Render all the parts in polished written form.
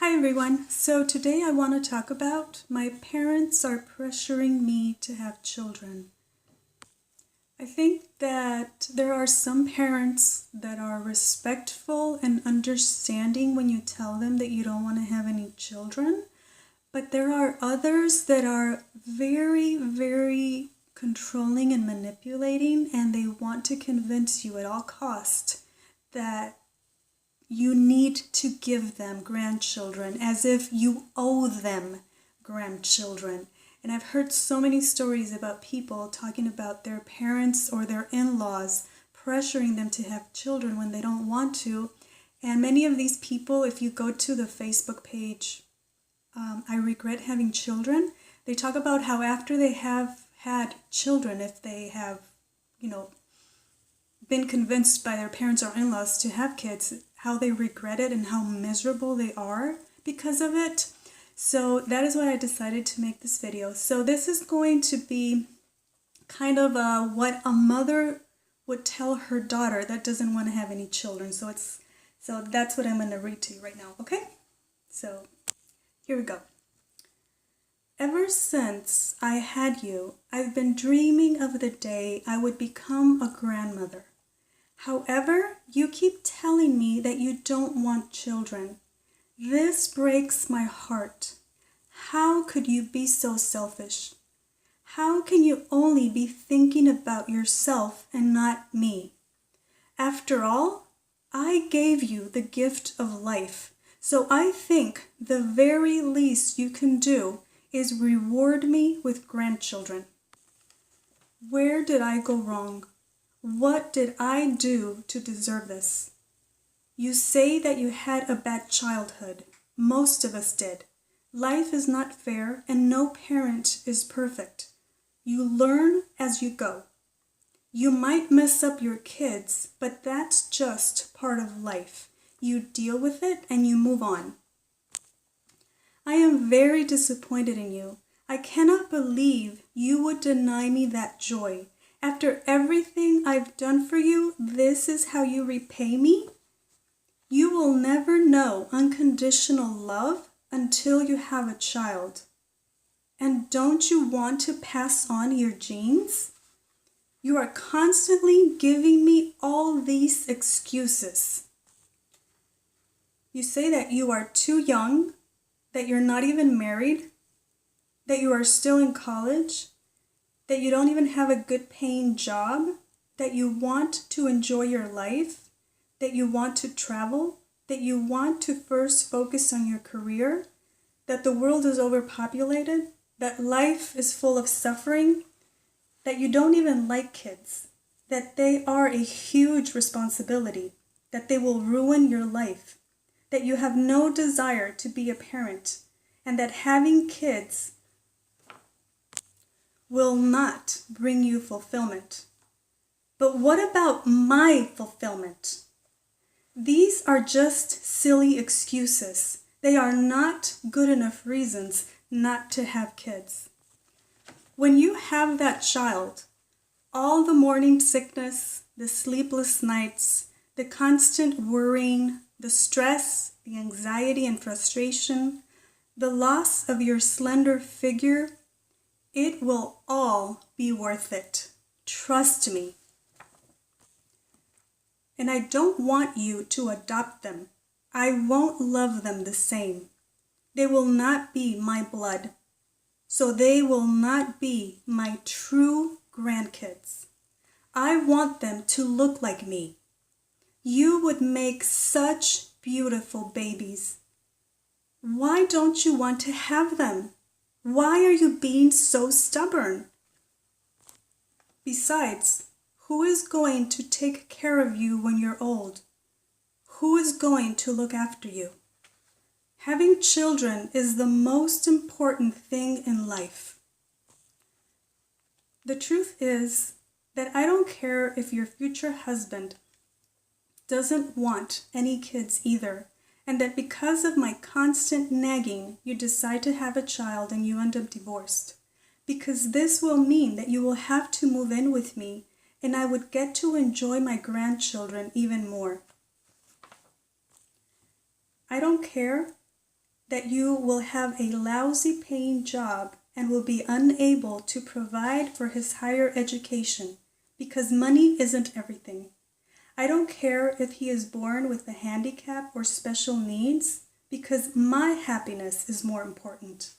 Hi everyone. So today I want to talk about my parents are pressuring me to have children. I think that there are some parents that are respectful and understanding when you tell them that you don't want to have any children, but there are others that are very controlling and manipulating, and they want to convince you at all cost that you need to give them grandchildren as if you owe them grandchildren. And I've heard so many stories about people talking about their parents or their in-laws pressuring them to have children when they don't want to. And many of these people, if you go to the Facebook page, I regret having children, they talk about how after they have had children, if they have, been convinced by their parents or in-laws to have kids, how they regret it and how miserable they are because of it. So that is why I decided to make this video. So this is going to be kind of what a mother would tell her daughter that doesn't want to have any children. So that's what I'm going to read to you right now, okay? So here we go. Ever since I had you, I've been dreaming of the day I would become a grandmother. However, you keep telling me that you don't want children. This breaks my heart. How could you be so selfish? How can you only be thinking about yourself and not me? After all, I gave you the gift of life, so I think the very least you can do is reward me with grandchildren. Where did I go wrong? What did I do to deserve this? You say that you had a bad childhood. Most of us did. Life is not fair and no parent is perfect. You learn as you go. You might mess up your kids, but that's just part of life. You deal with it and you move on. I am very disappointed in you. I cannot believe you would deny me that joy. After everything I've done for you, this is how you repay me? You will never know unconditional love until you have a child. And don't you want to pass on your genes? You are constantly giving me all these excuses. You say that you are too young, that you're not even married, that you are still in college, that you don't even have a good paying job, that you want to enjoy your life, that you want to travel, that you want to first focus on your career, that the world is overpopulated, that life is full of suffering, that you don't even like kids, that they are a huge responsibility, that they will ruin your life, that you have no desire to be a parent, and that having kids will not bring you fulfillment. But what about my fulfillment? These are just silly excuses. They are not good enough reasons not to have kids. When you have that child, all the morning sickness, the sleepless nights, the constant worrying, the stress, the anxiety and frustration, the loss of your slender figure, it will all be worth it. Trust me. And I don't want you to adopt them. I won't love them the same. They will not be my blood. So they will not be my true grandkids. I want them to look like me. You would make such beautiful babies. Why don't you want to have them? Why are you being so stubborn? Besides, who is going to take care of you when you're old? Who is going to look after you? Having children is the most important thing in life. The truth is that I don't care if your future husband doesn't want any kids either, and that because of my constant nagging, you decide to have a child and you end up divorced. Because this will mean that you will have to move in with me, and I would get to enjoy my grandchildren even more. I don't care that you will have a lousy paying job and will be unable to provide for his higher education because money isn't everything. I don't care if he is born with a handicap or special needs because my happiness is more important.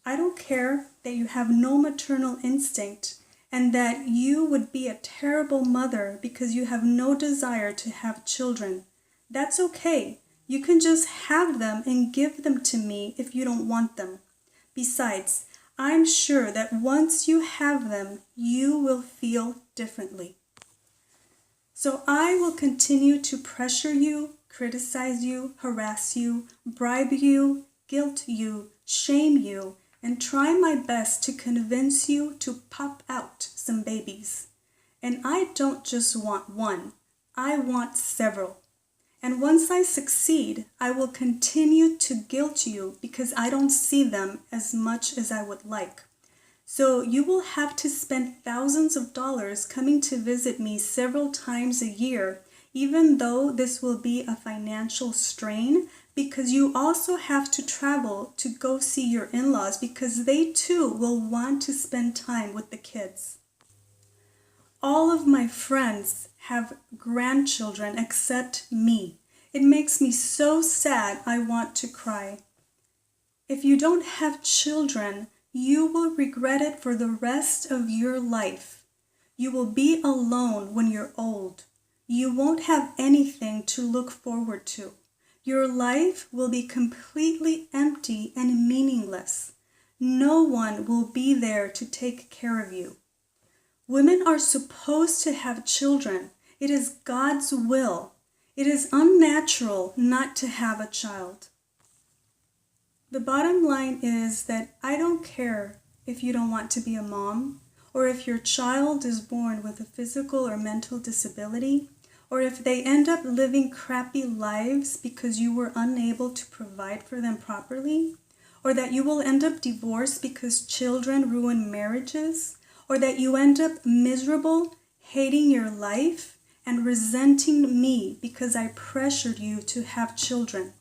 I don't care that you have no maternal instinct and that you would be a terrible mother because you have no desire to have children. That's okay. You can just have them and give them to me if you don't want them. Besides, I'm sure that once you have them, you will feel differently. So I will continue to pressure you, criticize you, harass you, bribe you, guilt you, shame you, and try my best to convince you to pop out some babies. And I don't just want one, I want several. And once I succeed, I will continue to guilt you because I don't see them as much as I would like. So you will have to spend thousands of dollars coming to visit me several times a year, even though this will be a financial strain, because you also have to travel to go see your in-laws because they too will want to spend time with the kids. All of my friends have grandchildren except me. It makes me so sad I want to cry. If you don't have children, you will regret it for the rest of your life. You will be alone when you're old. You won't have anything to look forward to. Your life will be completely empty and meaningless. No one will be there to take care of you. Women are supposed to have children. It is God's will. It is unnatural not to have a child. The bottom line is that I don't care if you don't want to be a mom, or if your child is born with a physical or mental disability, or if they end up living crappy lives because you were unable to provide for them properly, or that you will end up divorced because children ruin marriages, or that you end up miserable, hating your life, and resenting me because I pressured you to have children.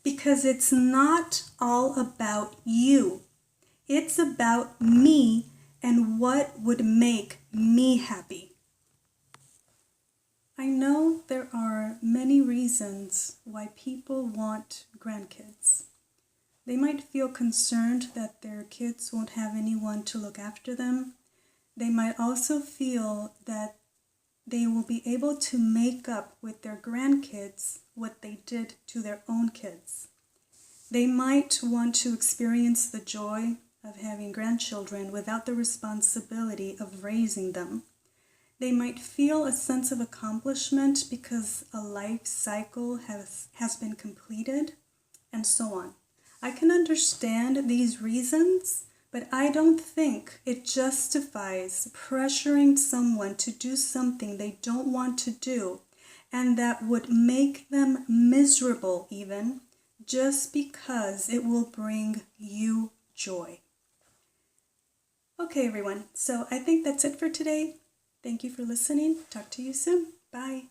Because it's not all about you. It's about me and what would make me happy. I know there are many reasons why people want grandkids. They might feel concerned that their kids won't have anyone to look after them. They might also feel that they will be able to make up with their grandkids what they did to their own kids. They might want to experience the joy of having grandchildren without the responsibility of raising them. They might feel a sense of accomplishment because a life cycle has been completed, and so on. I can understand these reasons, but I don't think it justifies pressuring someone to do something they don't want to do, and that would make them miserable even, just because it will bring you joy. Okay, everyone, so I think that's it for today. Thank you for listening. Talk to you soon. Bye.